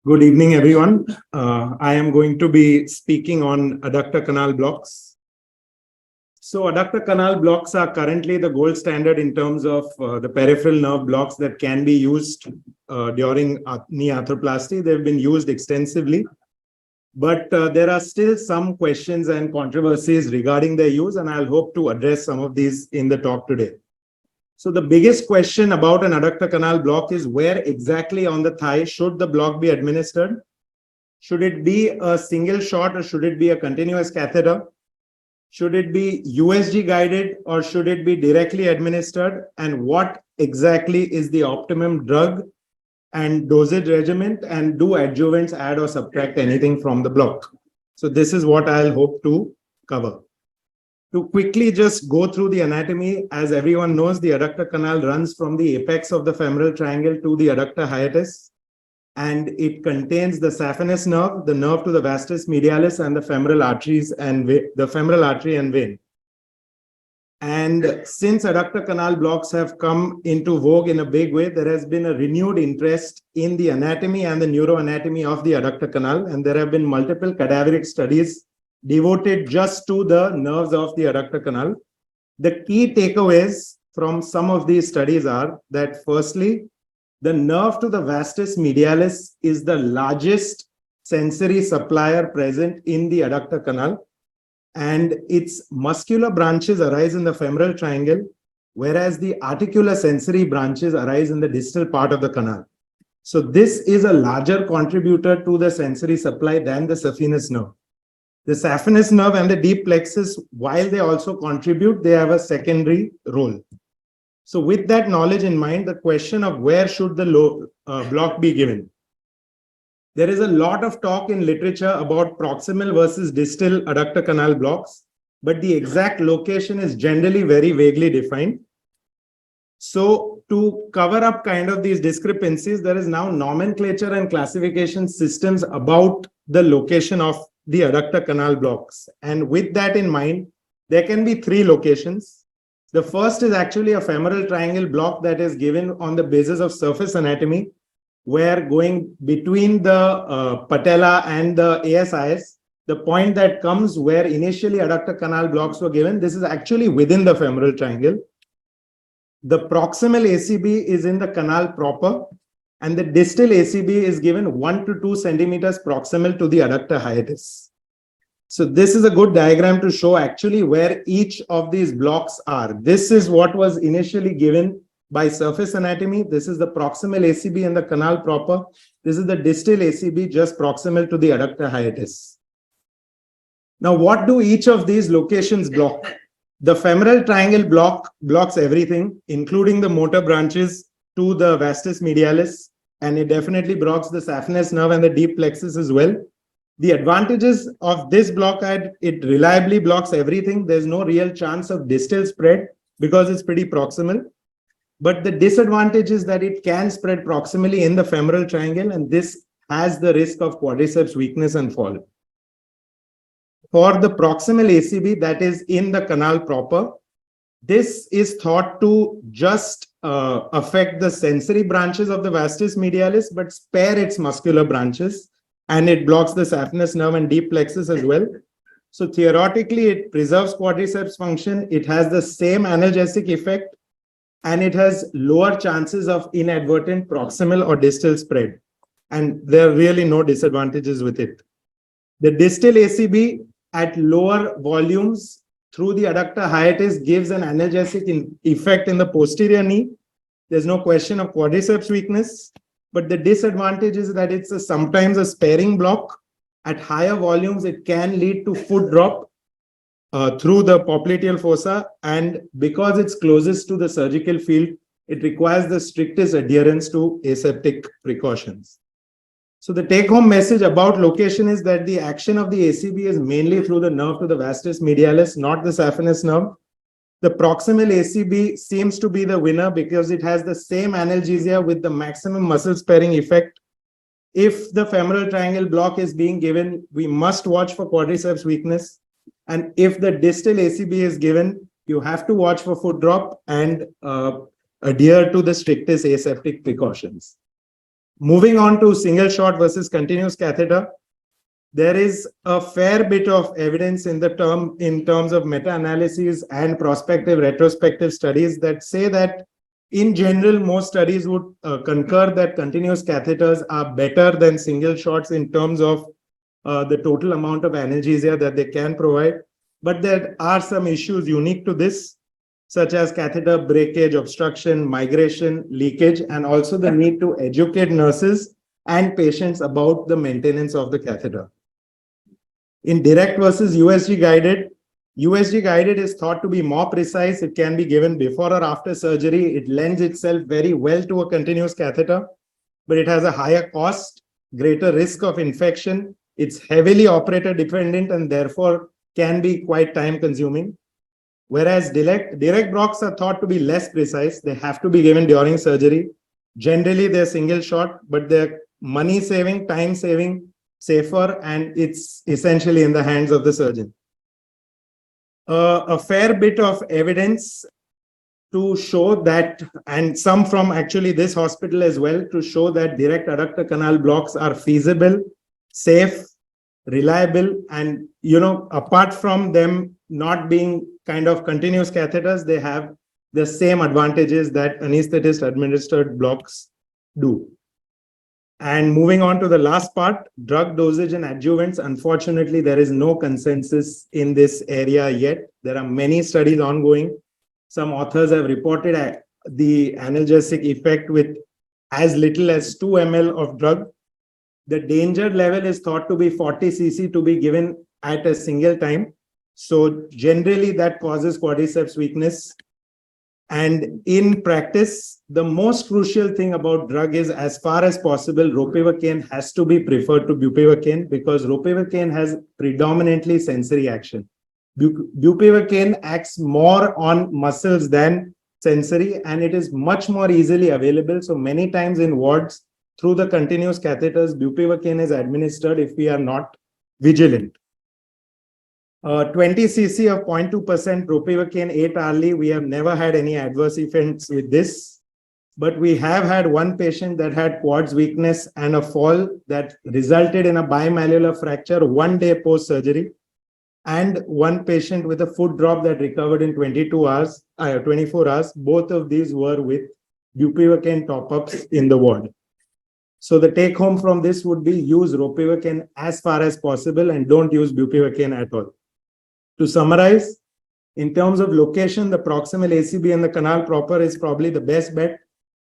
Good evening, everyone. I am going to be speaking on adductor canal blocks. So adductor canal blocks are currently the gold standard in terms of the peripheral nerve blocks that can be used during knee arthroplasty. They've been used extensively, but there are still some questions and controversies regarding their use, and I'll hope to address some of these in the talk today. So the biggest question about an adductor canal block is where exactly on the thigh should the block be administered? Should it be a single shot or should it be a continuous catheter? Should it be USG guided or should it be directly administered? And what exactly is the optimum drug and dosage regimen? And do adjuvants add or subtract anything from the block? So this is what I'll hope to cover. To quickly just go through the anatomy, as everyone knows, the adductor canal runs from the apex of the femoral triangle to the adductor hiatus, and it contains the saphenous nerve, the nerve to the vastus medialis, and the femoral arteries and the femoral artery and vein. And since adductor canal blocks have come into vogue in a big way, there has been a renewed interest in the anatomy and the neuroanatomy of the adductor canal, and there have been multiple cadaveric studies devoted just to the nerves of the adductor canal. The key takeaways from some of these studies are that firstly, the nerve to the vastus medialis is the largest sensory supplier present in the adductor canal, and its muscular branches arise in the femoral triangle, whereas the articular sensory branches arise in the distal part of the canal. So this is a larger contributor to the sensory supply than the saphenous nerve. The saphenous nerve and the deep plexus, while they also contribute, they have a secondary role. So with that knowledge in mind, the question of where should the block be given? There is a lot of talk in literature about proximal versus distal adductor canal blocks, but the exact location is generally very vaguely defined. So to cover up kind of these discrepancies, there is now nomenclature and classification systems about the location of the adductor canal blocks. And with that in mind, there can be three locations. The first is actually a femoral triangle block that is given on the basis of surface anatomy, where going between the patella and the ASIS, the point that comes where initially adductor canal blocks were given, this is actually within the femoral triangle. The proximal ACB is in the canal proper, and the distal ACB is given 1 to 2 centimeters proximal to the adductor hiatus. So this is a good diagram to show actually where each of these blocks are. This is what was initially given by surface anatomy. This is the proximal ACB in the canal proper. This is the distal ACB just proximal to the adductor hiatus. Now, what do each of these locations block? The femoral triangle block blocks everything, including the motor branches to the vastus medialis, and it definitely blocks the saphenous nerve and the deep plexus as well. The advantages of this block are it reliably blocks everything. There's no real chance of distal spread because it's pretty proximal. But the disadvantage is that it can spread proximally in the femoral triangle, and this has the risk of quadriceps weakness and fall. For the proximal ACB that is in the canal proper, this is thought to just affect the sensory branches of the vastus medialis, but spare its muscular branches, and it blocks the saphenous nerve and deep plexus as well. So theoretically, it preserves quadriceps function. It has the same analgesic effect, and it has lower chances of inadvertent proximal or distal spread. And there are really no disadvantages with it. The distal ACB at lower volumes through the adductor hiatus gives an analgesic effect in the posterior knee. There's no question of quadriceps weakness, but the disadvantage is that it's sometimes a sparing block. At higher volumes, it can lead to foot drop through the popliteal fossa, and because it's closest to the surgical field, it requires the strictest adherence to aseptic precautions. So the take-home message about location is that the action of the ACB is mainly through the nerve to the vastus medialis, not the saphenous nerve. The proximal ACB seems to be the winner because it has the same analgesia with the maximum muscle sparing effect. If the femoral triangle block is being given, we must watch for quadriceps weakness. And if the distal ACB is given, You have to watch for foot drop and adhere to the strictest aseptic precautions. Moving on to single shot versus continuous catheter, there is a fair bit of evidence in terms of meta-analyses and prospective retrospective studies that say that in general, most studies would concur that continuous catheters are better than single shots in terms of the total amount of analgesia that they can provide. But there are some issues unique to this, such as catheter breakage, obstruction, migration, leakage, and also the need to educate nurses and patients about the maintenance of the catheter. In direct versus USG guided is thought to be more precise. It can be given before or after surgery. It lends itself very well to a continuous catheter, but it has a higher cost, greater risk of infection. It's heavily operator dependent and therefore can be quite time consuming. Whereas direct blocks are thought to be less precise. They have to be given during surgery. Generally, they're single shot, but they're money saving, time saving, safer, and it's essentially in the hands of the surgeon. A fair bit of evidence to show that, and some from actually this hospital as well, to show that direct adductor canal blocks are feasible, safe, reliable, and apart from them not being kind of continuous catheters, they have the same advantages that anesthetist administered blocks do. And moving on to the last part, drug dosage and adjuvants. Unfortunately, there is no consensus in this area yet. There are many studies ongoing. Some authors have reported the analgesic effect with as little as 2 ml of drug. The danger level is thought to be 40 cc to be given at a single time. So generally that causes quadriceps weakness. And in practice, the most crucial thing about drug is, as far as possible, ropivacaine has to be preferred to bupivacaine because ropivacaine has predominantly sensory action. Bupivacaine acts more on muscles than sensory, and it is much more easily available. So many times in wards, through the continuous catheters, bupivacaine is administered if we are not vigilant. 20 cc of 0.2% ropivacaine 8 hourly. We have never had any adverse events with this, but we have had one patient that had quads weakness and a fall that resulted in a bimalleolar fracture 1 day post-surgery, and one patient with a foot drop that recovered in 24 hours. Both of these were with bupivacaine top-ups in the ward. So the take home from this would be use ropivacaine as far as possible and don't use bupivacaine at all. To summarize, in terms of location, the proximal ACB and the canal proper is probably the best bet.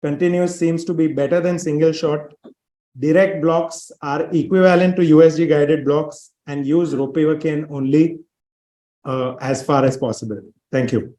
Continuous seems to be better than single shot. Direct blocks are equivalent to USG guided blocks, and use ropivacaine only as far as possible. Thank you.